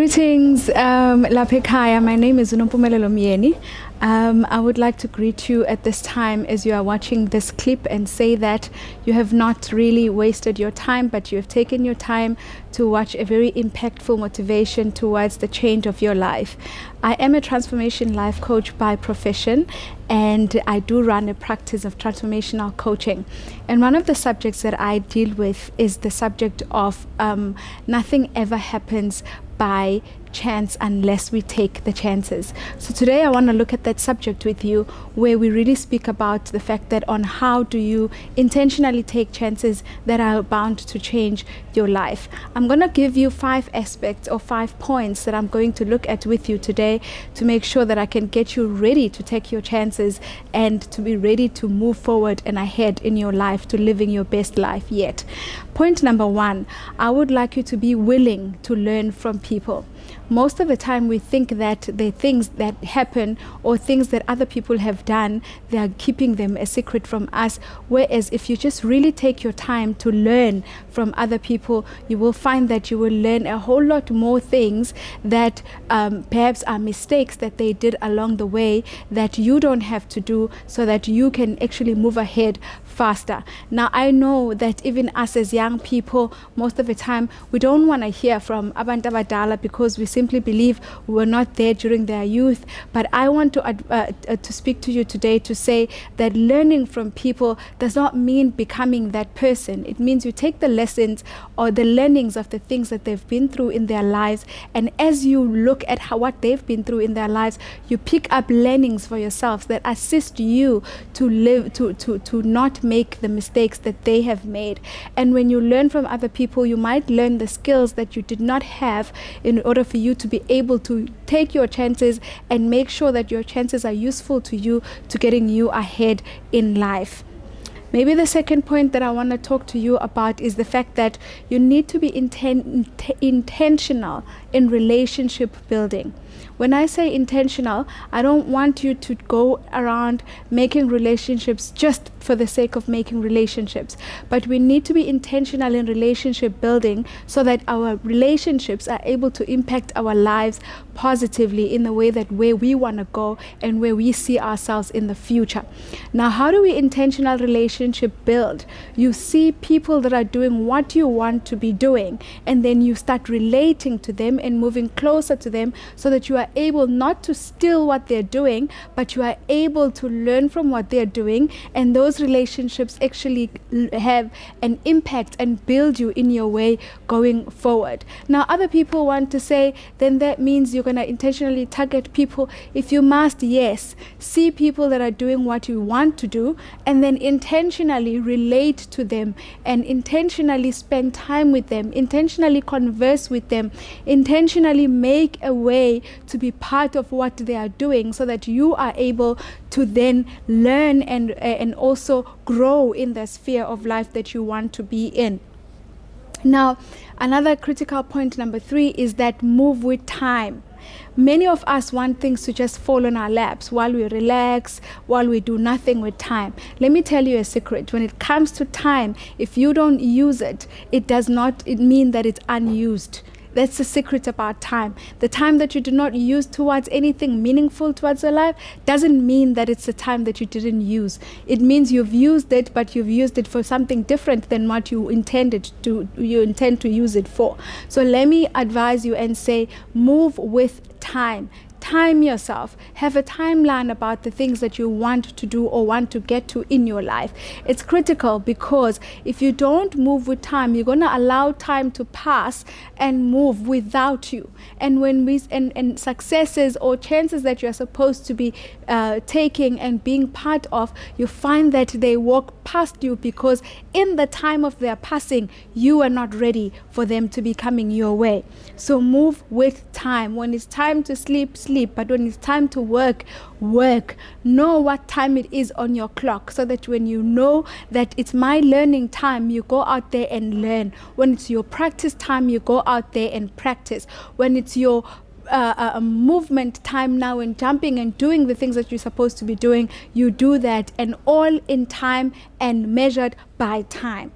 Greetings, Lapekaya. My name is Nompumelelo Myeni. I would like to greet you at this time as you are watching this clip and say that you have not really wasted your time, but you have taken your time to watch a very impactful motivation towards the change of your life. I am a transformation life coach by profession, and I do run a practice of transformational coaching. And one of the subjects that I deal with is the subject of nothing ever happens by chance unless we take the chances. So today I want to look at that subject with you, where we really speak about the fact that on how do you intentionally take chances that are bound to change your life. I'm going to give you 5 aspects or 5 points that I'm going to look at with you today to make sure that I can get you ready to take your chances and to be ready to move forward and ahead in your life to living your best life yet. Point number 1, I would like you to be willing to learn from people. Most of the time we think that the things that happen or things that other people have done, they are keeping them a secret from us. Whereas if you just really take your time to learn from other people, you will find that you will learn a whole lot more things that perhaps are mistakes that they did along the way that you don't have to do, so that you can actually move ahead faster. Now, I know that even us as young people, most of the time we don't want to hear from abantu abadala because we simply believe we were not there during their youth. But I want to speak to you today to say that learning from people does not mean becoming that person. It means you take the lessons or the learnings of the things that they've been through in their lives, and as you look at what they've been through in their lives, you pick up learnings for yourselves that assist you to live, to not make the mistakes that they have made. And when you learn from other people, you might learn the skills that you did not have in order for you to be able to take your chances and make sure that your chances are useful to you, to getting you ahead in life. Maybe the second point that I want to talk to you about is the fact that you need to be intentional in relationship building. When I say intentional, I don't want you to go around making relationships just for the sake of making relationships, but we need to be intentional in relationship building so that our relationships are able to impact our lives positively in the way that where we want to go and where we see ourselves in the future. Now, how do we intentional relationship build? You see people that are doing what you want to be doing, and then you start relating to them and moving closer to them so that you are able not to steal what they're doing, but you are able to learn from what they're doing, and those relationships actually have an impact and build you in your way going forward. Now, other people want to say, then that means you're going to intentionally target people. If you must, yes, see people that are doing what you want to do and then intentionally relate to them and intentionally spend time with them, intentionally converse with them, intentionally make a way to be part of what they are doing so that you are able to then learn and also grow in the sphere of life that you want to be in. Now, another critical point, number 3, is that move with time. Many of us want things to just fall on our laps while we relax, while we do nothing with time. Let me tell you a secret. When it comes to time, if you don't use it, it does not mean that it's unused. That's the secret about time. The time that you do not use towards anything meaningful towards your life doesn't mean that it's the time that you didn't use. It means you've used it, but you've used it for something different than what you intend to use it for. So let me advise you and say, move with time. Time yourself. Have a timeline about the things that you want to do or want to get to in your life. It's critical because if you don't move with time, you're going to allow time to pass and move without you. And when and successes or chances that you're supposed to be taking and being part of, you find that they walk past you because in the time of their passing, you are not ready for them to be coming your way. So move with time. When it's time to sleep, sleep. But when it's time to work, work. Know what time it is on your clock so that when you know that it's my learning time, you go out there and learn. When it's your practice time, you go out there and practice. When it's your movement time now and jumping and doing the things that you're supposed to be doing, you do that, and all in time and measured by time.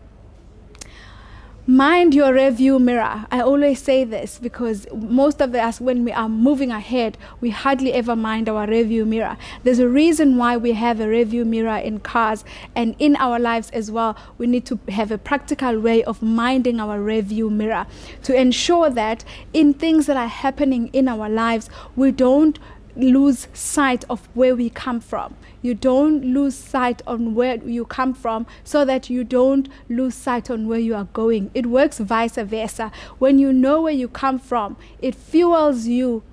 Mind your rearview mirror. I always say this because most of us, when we are moving ahead, we hardly ever mind our rearview mirror. There's a reason why we have a rearview mirror in cars, and in our lives as well. We need to have a practical way of minding our rearview mirror to ensure that in things that are happening in our lives, we don't lose sight of where we come from. You don't lose sight on where you come from, so that you don't lose sight on where you are going. It works vice versa. When you know where you come from, it fuels you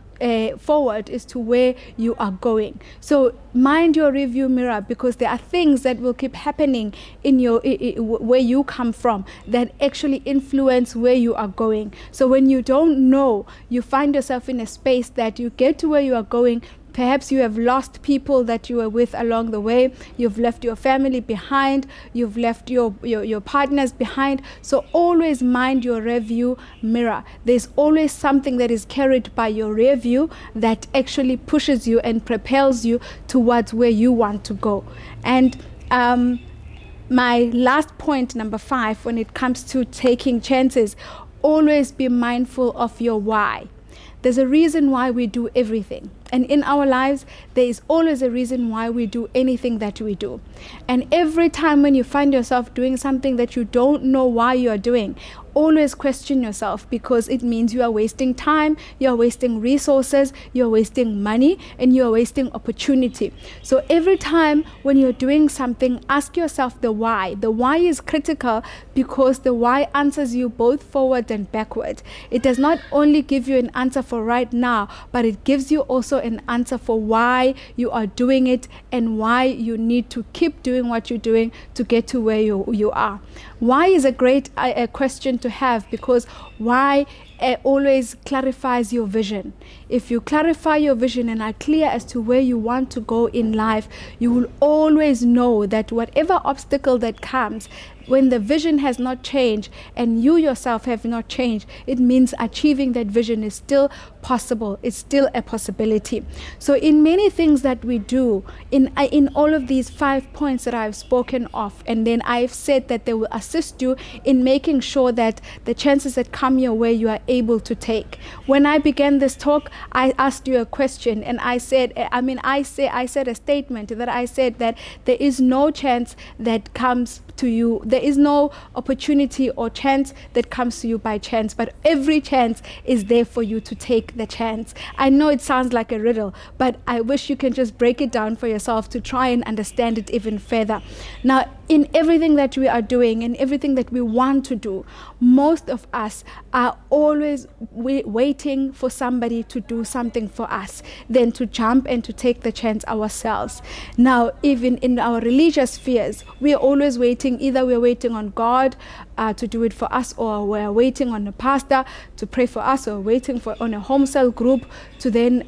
forward as to where you are going. So mind your review mirror, because there are things that will keep happening in your where you come from that actually influence where you are going. So when you don't know, you find yourself in a space that you get to where you are going. Perhaps you have lost people that you were with along the way. You've left your family behind. You've left your partners behind. So always mind your rearview mirror. There's always something that is carried by your rear view that actually pushes you and propels you towards where you want to go. And my last point, number 5, when it comes to taking chances, always be mindful of your why. There's a reason why we do everything. And in our lives, there is always a reason why we do anything that we do. And every time when you find yourself doing something that you don't know why you are doing, always question yourself, because it means you are wasting time, you are wasting resources, you are wasting money, and you are wasting opportunity. So every time when you're doing something, ask yourself the why. The why is critical, because the why answers you both forward and backward. It does not only give you an answer for right now, but it gives you also an answer for why you are doing it and why you need to keep doing what you're doing to get to where you are. Why is a great question to have, because why always clarifies your vision. If you clarify your vision and are clear as to where you want to go in life, you will always know that whatever obstacle that comes, when the vision has not changed and you yourself have not changed, it means achieving that vision is still possible. It's still a possibility. So in many things that we do, in all of these 5 points that I've spoken of, and then I've said that they will assist you in making sure that the chances that come your way, you are able to take. When I began this talk, I asked you a question, and I said a statement that I said that there is no chance that comes to you. There is no opportunity or chance that comes to you by chance, but every chance is there for you to take the chance. I know it sounds like a riddle, but I wish you can just break it down for yourself to try and understand it even further. Now, in everything that we are doing and everything that we want to do, most of us are always waiting for somebody to do something for us, then to jump and to take the chance ourselves. Now, even in our religious spheres, we are always waiting. Either we're waiting on God to do it for us, or we're waiting on a pastor to pray for us, or waiting on a home cell group to then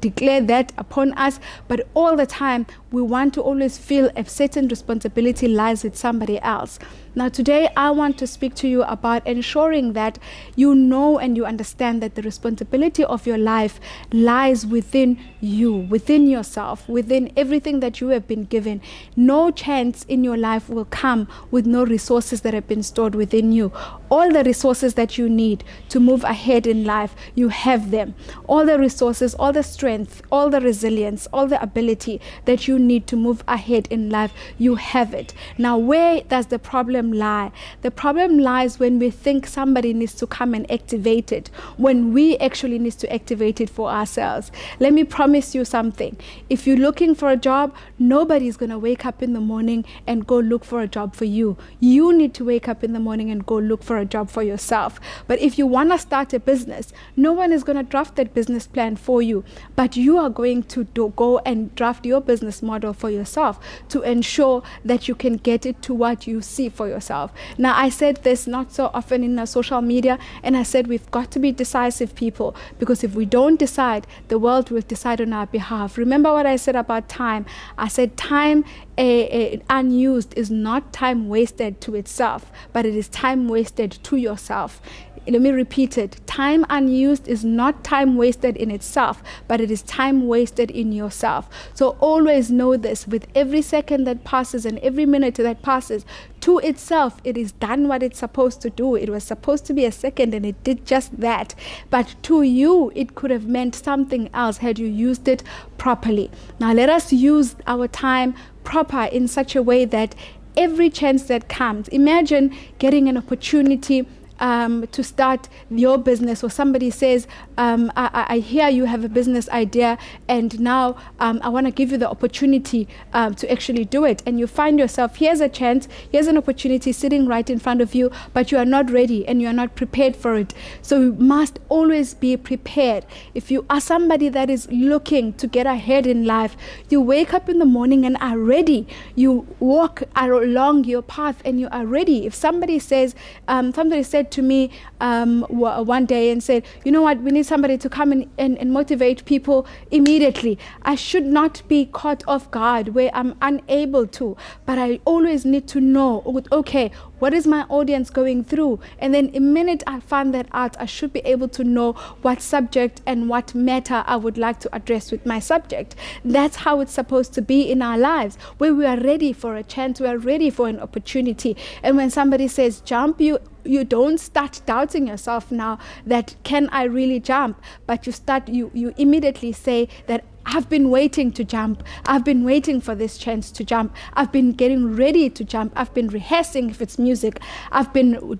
declare that upon us. But all the time, we want to always feel a certain responsibility lies with somebody else. Now today I want to speak to you about ensuring that you know and you understand that the responsibility of your life lies within you, within yourself, within everything that you have been given. No chance in your life will come with no resources that have been stored within you. All the resources that you need to move ahead in life, you have them. All the resources, all the strength, all the resilience, all the ability that you need to move ahead in life, you have it. Now, where does the problem lie? The problem lies when we think somebody needs to come and activate it, when we actually need to activate it for ourselves. Let me promise you something. If you're looking for a job, nobody's going to wake up in the morning and go look for a job for you. You need to wake up in the morning and go look for a job for yourself. But if you want to start a business, no one is going to draft that business plan for you, but you are going to go and draft your business model for yourself to ensure that you can get it to what you see for yourself. Now, I said this not so often in social media, and I said we've got to be decisive people, because if we don't decide, the world will decide on our behalf. Remember what I said about time? I said time unused is not time wasted to itself, but it is time wasted wasted to yourself. Let me repeat it. Time unused is not time wasted in itself, but it is time wasted in yourself. So always know this. With every second that passes and every minute that passes, to itself, it is done what it's supposed to do. It was supposed to be a second and it did just that. But to you, it could have meant something else had you used it properly. Now let us use our time proper in such a way that every chance that comes, imagine getting an opportunity to start your business, or somebody says, I hear you have a business idea and now I want to give you the opportunity to actually do it. And you find yourself, here's a chance, here's an opportunity sitting right in front of you, but you are not ready and you are not prepared for it. So you must always be prepared. If you are somebody that is looking to get ahead in life, you wake up in the morning and are ready. You walk along your path and you are ready. If somebody says, somebody said to me one day and said, you know what, we need somebody to come and motivate people immediately. I should not be caught off guard where I'm unable to, but I always need to know, okay, what is my audience going through? And then the minute I find that out, I should be able to know what subject and what matter I would like to address with my subject. That's how it's supposed to be in our lives, where we are ready for a chance, we are ready for an opportunity. And when somebody says jump, you don't start doubting yourself now that can I really jump, but you immediately say that I've been waiting to jump. I've been waiting for this chance to jump. I've been getting ready to jump. I've been rehearsing if it's music. I've been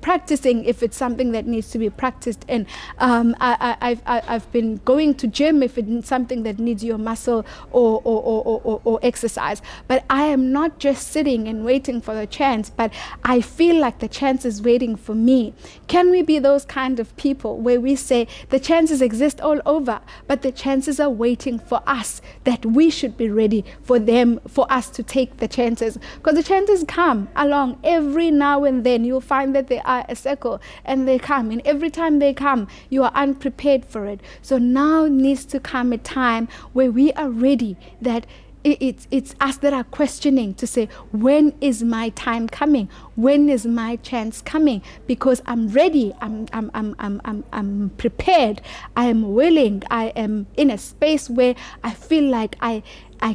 practicing if it's something that needs to be practiced in. I've been going to gym if it's something that needs your muscle or exercise. But I am not just sitting and waiting for the chance, but I feel like the chance is waiting for me. Can we be those kind of people where we say the chances exist all over, but the chances are waiting for us, that we should be ready for them, for us to take the chances? Because the chances come along every now and then. You'll find that they are a circle and they come, and every time they come, you are unprepared for it. So now needs to come a time where we are ready, that it's us that are questioning to say, when is my time coming? When is my chance coming? Because I'm ready, I'm prepared, I am willing, I am in a space where I feel like I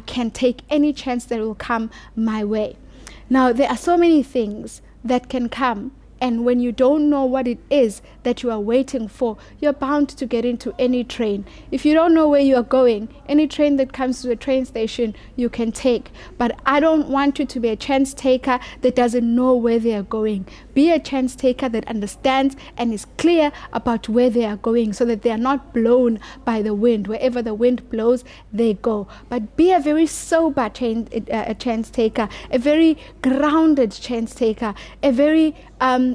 can take any chance that will come my way. Now, there are so many things that can come, and when you don't know what it is that you are waiting for, you're bound to get into any train. If you don't know where you are going, any train that comes to the train station, you can take. But I don't want you to be a chance taker that doesn't know where they are going. Be a chance taker that understands and is clear about where they are going, so that they are not blown by the wind. Wherever the wind blows, they go. But be a very sober chance taker, a very grounded chance taker, a very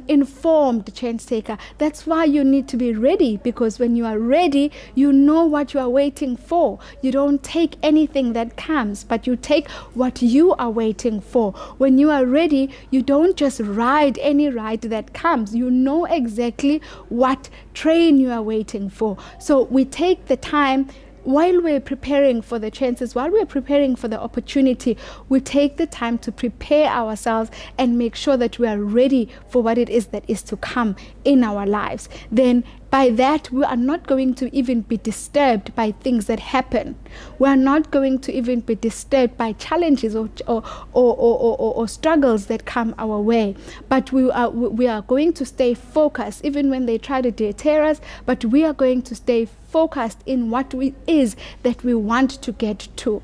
informed chance taker. That's why you need to be ready, because when you are ready, you know what you are waiting for. You don't take anything that comes, but you take what you are waiting for. When you are ready, you don't just ride any ride that comes. You know exactly what train you are waiting for. So we take the time. While we're preparing for the chances, while we're preparing for the opportunity, we take the time to prepare ourselves and make sure that we are ready for what it is that is to come in our lives. Then by that, we are not going to even be disturbed by things that happen. We are not going to even be disturbed by challenges or struggles that come our way. But we are going to stay focused, even when they try to deter us, but we are going to stay focused in what it is that we want to get to.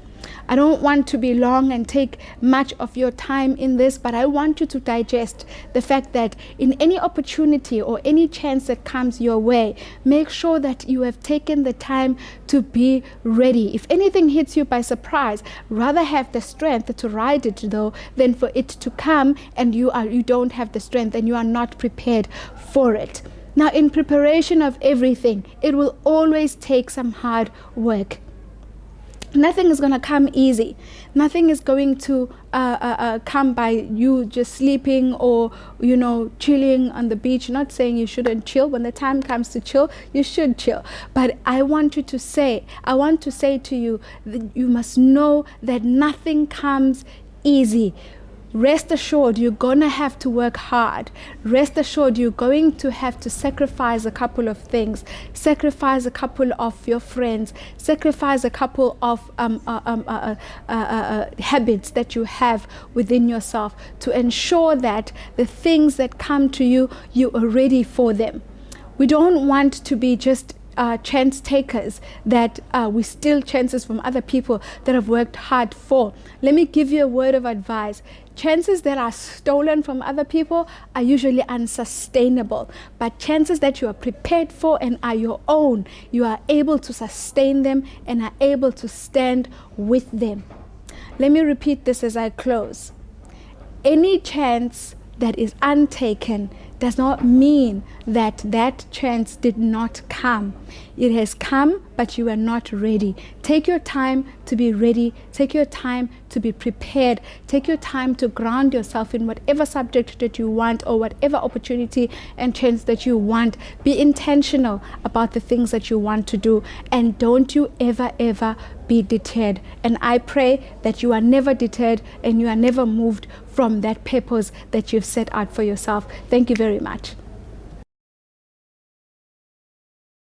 I don't want to be long and take much of your time in this, but I want you to digest the fact that in any opportunity or any chance that comes your way, make sure that you have taken the time to be ready. If anything hits you by surprise, rather have the strength to ride it though than for it to come and you don't have the strength and you are not prepared for it. Now, in preparation of everything, it will always take some hard work. Nothing is going to come easy. Nothing is going to come by you just sleeping or, chilling on the beach. Not saying you shouldn't chill. When the time comes to chill, you should chill. But I want to say to you that you must know that nothing comes easy. rest assured you're gonna have to work hard. Rest assured you're going to have to sacrifice a couple of things, sacrifice a couple of your friends, sacrifice a couple of habits that you have within yourself to ensure that the things that come to you, you are ready for them. We don't want to be just chance takers, that we steal chances from other people that have worked hard for. Let me give you a word of advice. Chances that are stolen from other people are usually unsustainable, but chances that you are prepared for and are your own, you are able to sustain them and are able to stand with them. Let me repeat this as I close. Any chance that is untaken does not mean that that chance did not come. It has come, but you are not ready. Take your time to be ready. Take your time to be prepared. Take your time to ground yourself in whatever subject that you want or whatever opportunity and chance that you want. Be intentional about the things that you want to do, and don't you ever be deterred. And I pray that you are never deterred and you are never moved from that purpose that you've set out for yourself. Thank you very much.